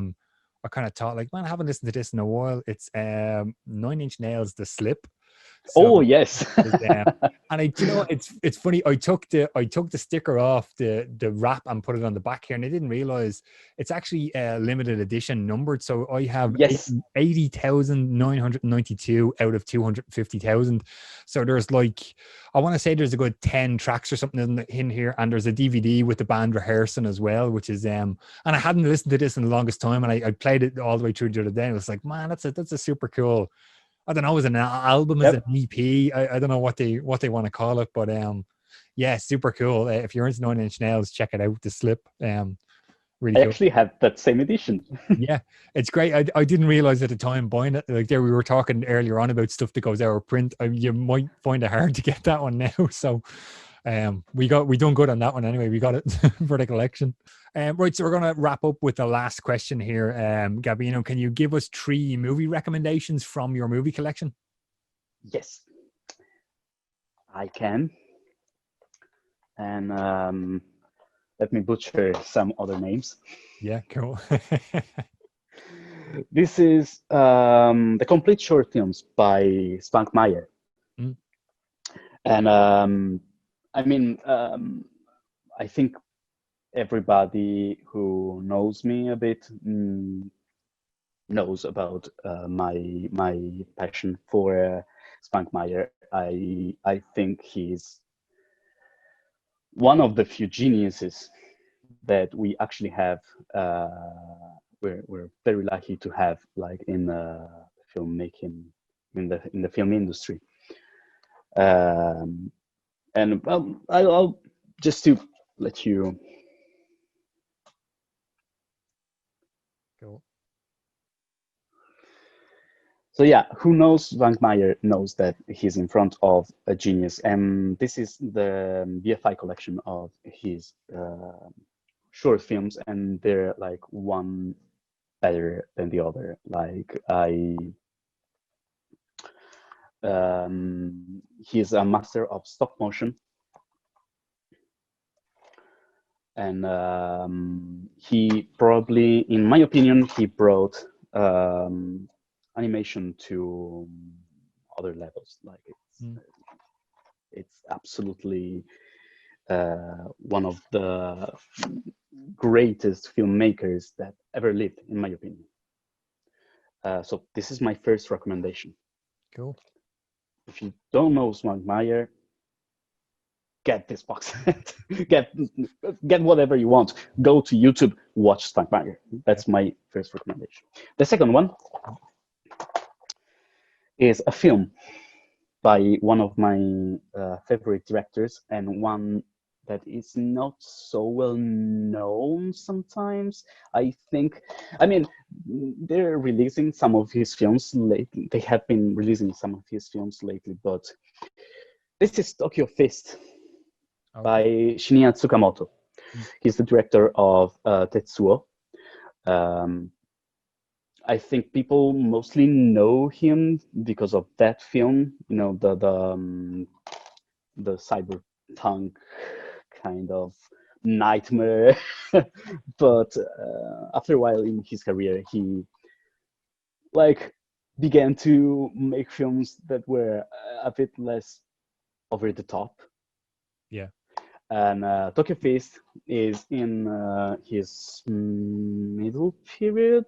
kind of thought, like, man, I haven't listened to this in a while. It's 9 Inch Nails, The Slip. So, yes. And it's funny. I took the sticker off the wrap and put it on the back here, and I didn't realize it's actually limited edition numbered. So I have 80,992 out of 250,000. So there's like, I want to say there's a good 10 tracks or something in here, and there's a DVD with the band rehearsing as well, which is and I hadn't listened to this in the longest time, and I played it all the way through the other day. And it was like, man, that's a super cool. I don't know, is an album, is an EP? I don't know what they want to call it, but yeah, super cool. If you're into 9 Inch Nails, check it out. The Slip. Really I cool. actually have that same edition. Yeah, it's great. I didn't realize at the time buying it. Like there, we were talking earlier on about stuff that goes out of print. You might find it hard to get that one now. So, we done good on that one anyway. We got it for the collection. Right, so we're gonna wrap up with the last question here. Gavino, can you give us 3 movie recommendations from your movie collection? Yes, I can. And let me butcher some other names. Yeah, cool. This is the complete short films by Spankmeyer. Mm. And I mean, I think everybody who knows me a bit knows about my passion for Spankmeyer. I think he's one of the few geniuses that we actually have. We're very lucky to have, like, in filmmaking, in the film industry. And well, I'll just to let you. Cool. So yeah, who knows Vankmeyer knows that he's in front of a genius, and this is the BFI collection of his short films, and they're like one better than the other. Like he's a master of stop motion, and he probably, in my opinion, he brought animation to other levels. Like it's absolutely one of the greatest filmmakers that ever lived, in my opinion. So this is my first recommendation. Cool. If you don't know Swankmeyer, get this box set. get whatever you want. Go to YouTube, watch Swankmeyer. That's my first recommendation. The second one is a film by one of my favorite directors, and one that is not so well known sometimes. I think, I mean, they're releasing some of his films lately. They have been releasing some of his films lately, but this is Tokyo Fist by Shinya Tsukamoto. He's the director of Tetsuo. I think people mostly know him because of that film, you know, the cyberpunk kind of nightmare. But after a while in his career, he like began to make films that were a bit less over the top. Yeah. And Tokyo Fist is in his middle period.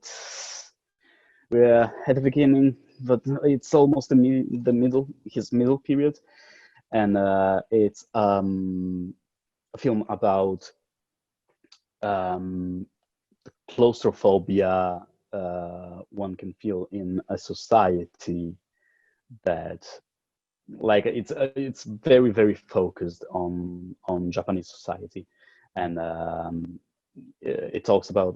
We're at the beginning, but it's almost the middle, his middle period, and it's a film about claustrophobia one can feel in a society that, like, it's very, very focused on Japanese society, and it talks about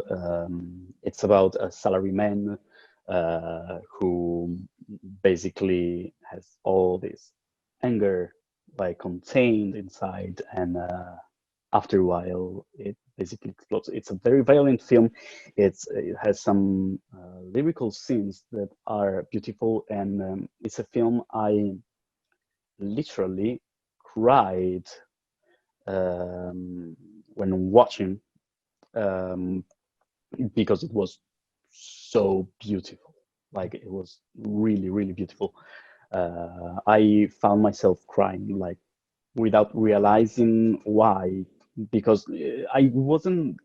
it's about a salaryman who basically has all this anger like contained inside, and after a while it basically explodes. It's a very violent film. It has some lyrical scenes that are beautiful, and it's a film I literally cried when watching, because it was so beautiful. Like, it was really, really beautiful. I found myself crying, like, without realizing why, because I wasn't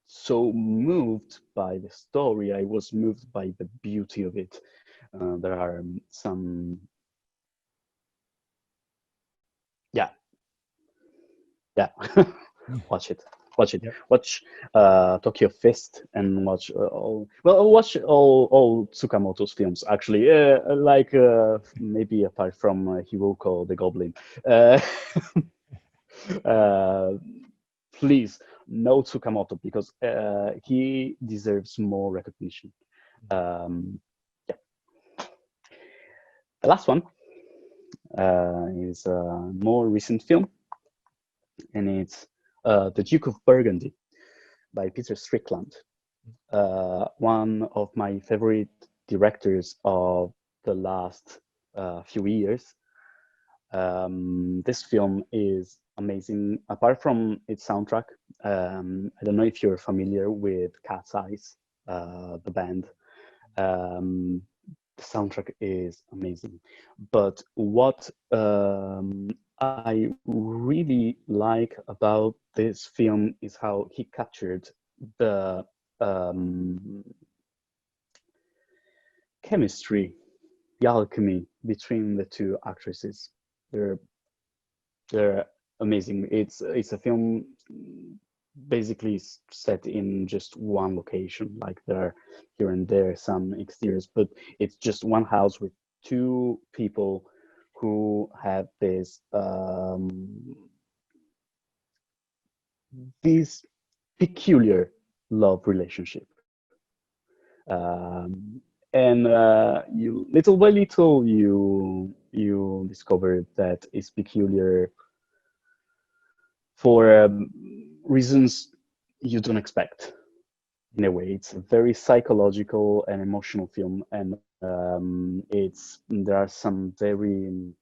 so moved by the story. I was moved by the beauty of it. There are some, yeah, watch it. Yep. Watch Tokyo Fist, and watch watch all Tsukamoto's films, actually. Like maybe apart from Hiroko the Goblin. Please no Tsukamoto, because he deserves more recognition. Yeah. The last one is a more recent film, and it's The Duke of Burgundy by Peter Strickland. One of my favorite directors of the last few years. This film is amazing. Apart from its soundtrack, I don't know if you're familiar with Cat's Eyes, the band. The soundtrack is amazing. But what I really like about this film is how he captured the chemistry, the alchemy between the two actresses. They're amazing. It's a film basically set in just one location. Like there are here and there some exteriors, but it's just one house with two people who have this peculiar love relationship. And you little by little you discover that it's peculiar for reasons you don't expect. In a way, it's a very psychological and emotional film, and there are some very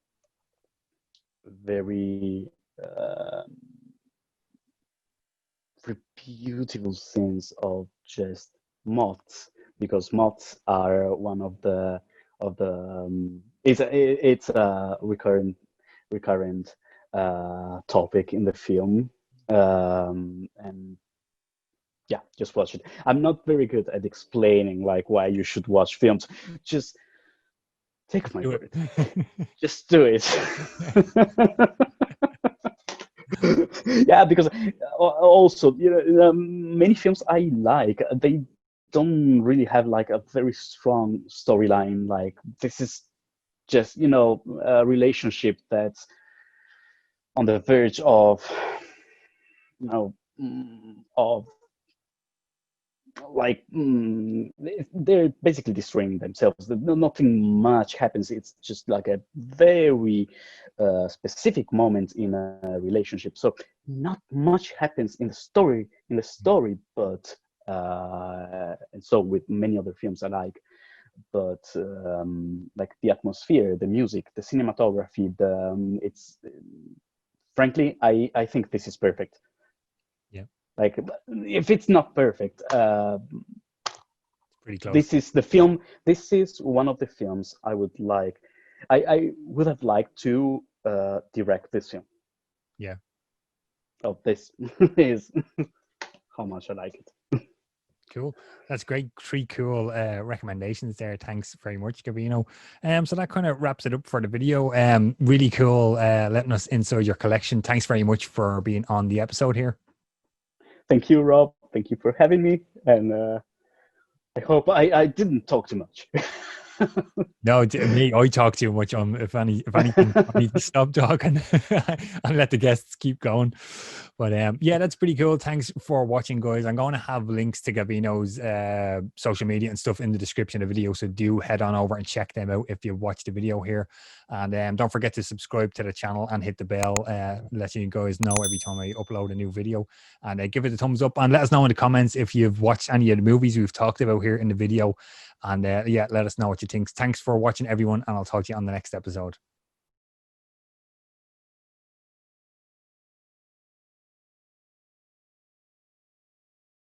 beautiful scenes of just moths, because moths are one of the it's a recurrent topic in the film, and yeah, just watch it. I'm not very good at explaining like why you should watch films. Just take my word. Just do it. Yeah, because also, many films I like, they don't really have like a very strong storyline. Like this is just, a relationship that's on the verge of, of like they're basically destroying themselves. Nothing much happens. It's just like a very specific moment in a relationship. So not much happens in the story. But and so with many other films I like. But like the atmosphere, the music, the cinematography, it's frankly, I think this is perfect. Yeah. Like if it's not perfect, pretty close. This is the film. This is one of the films I would like. I would have liked to direct this film. Yeah. Oh, this is how much I like it. Cool. That's great. 3 cool recommendations there. Thanks very much, Gavino. So that kind of wraps it up for the video. Really cool letting us inside your collection. Thanks very much for being on the episode here. Thank you, Rob. Thank you for having me. And I hope I didn't talk too much. No, me, I talk too much. If anything, I need to stop talking and let the guests keep going. But yeah, that's pretty cool. Thanks for watching, guys. I'm going to have links to Gavino's social media and stuff in the description of the video, so do head on over and check them out if you watch the video here. And don't forget to subscribe to the channel and hit the bell, letting you guys know every time I upload a new video. And give it a thumbs up and let us know in the comments if you've watched any of the movies we've talked about here in the video. And yeah, let us know what you think. Thanks for watching, everyone, and I'll talk to you on the next episode.